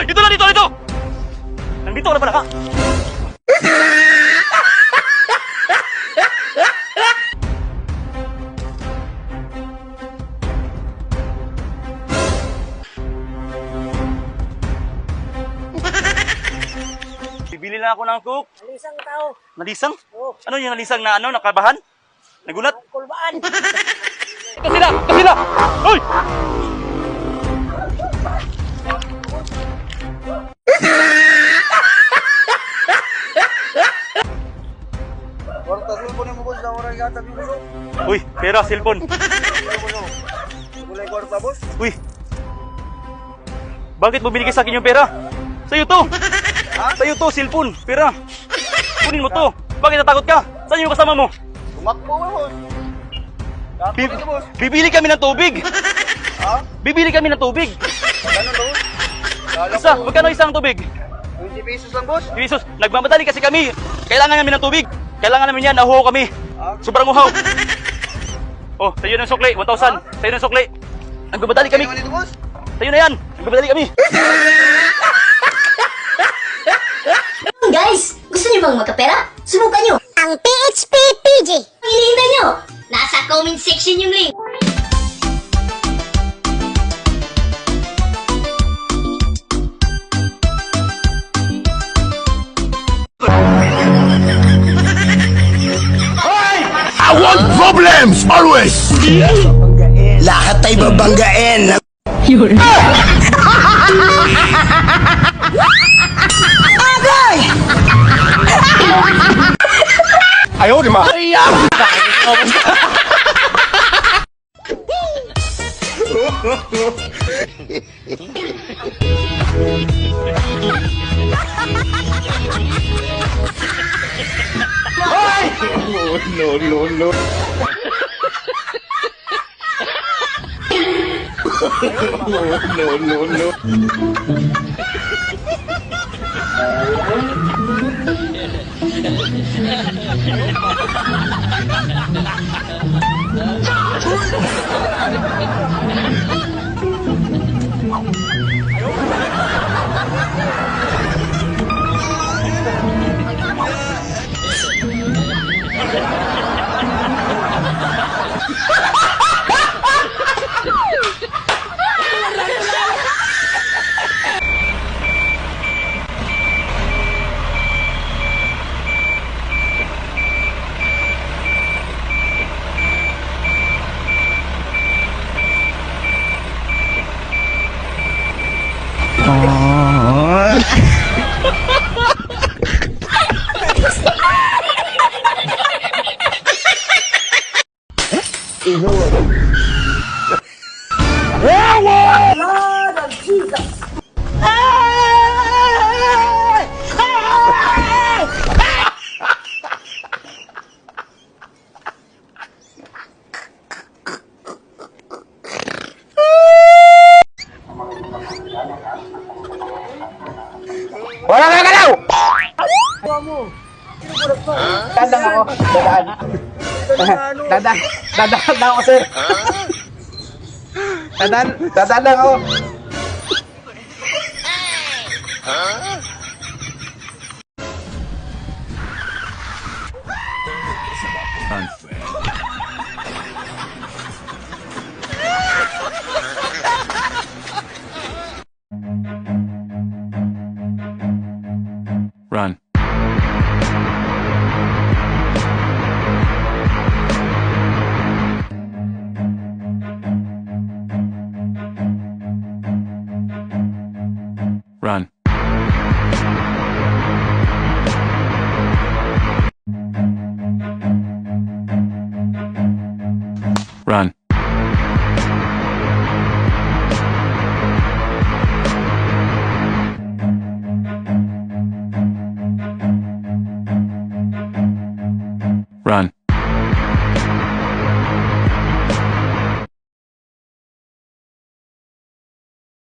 Dito na, dito, dito! Nandito ka na pala ka. Bibili na ako ng cook. Nalisang tao. Nalisang? Oo. Ano yung nalisang na ano, nakabahan? Nagulat? Kulbaan. Ito sila! Ito sila! Hoy! Kwarta cellphone mo boss, na orang yata binuso. Uy, pera, cellphone. Kulay kwarta boss. Uy! Bakit mo binigay sa akin yung pera? Sa'yo to! Ha? Sa'yo to, cellphone, pera. Kunin mo to. Bakit natakot ka? Saan yung kasama mo? Tumakbo ka boss. Bi- Tapos ka boss. bibili kami ng tubig. Ha? Bibili kami ng tubig. Magkano boss? Kala Isa, ko, magkano isang tubig? 20 pesos lang boss. Jesus, nagmamadali kasi kami. Kailangan namin ng tubig. Kailangan namin yan, nahuho kami. Ha? Sobrang uhaw. Oh, sa'yo ng sukli, 1,000. Sa'yo ng sukli. Nagmamadali kami. Ano dito boss? Sa'yo na yan. Nagmamadali kami. Guys, gusto niyo bang magkapera? Subukan niyo ang PHP PG. Ang hinihintay niyo? Nasa comment section yung link. I want problems always. Lahat ay babanggain. Ayaw, di ma. No, no, no. No, no, no. Lord of Jesus. Wala ka galaw! Tawa mo. Dadang ako. Dadaan. Dadaan. Dadaan lang ako sir. Dadaan lang ako. Run. Run. Run.